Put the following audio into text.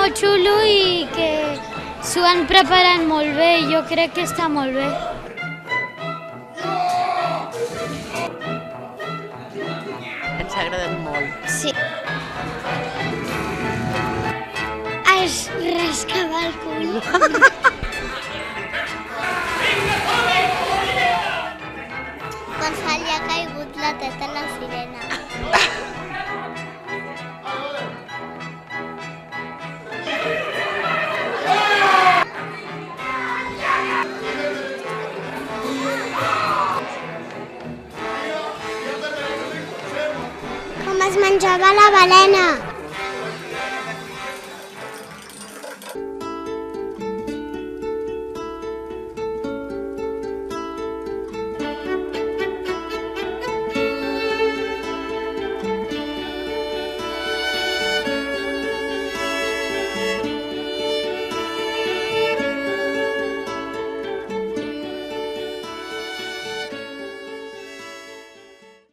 molt xulo i que s'ho han preparat molt bé. Jo crec que està molt bé. Ens ha agradat molt. Sí. Es rascava el cul. Quan se li ha caigut la teta a la sirena. Com es menjava la balena.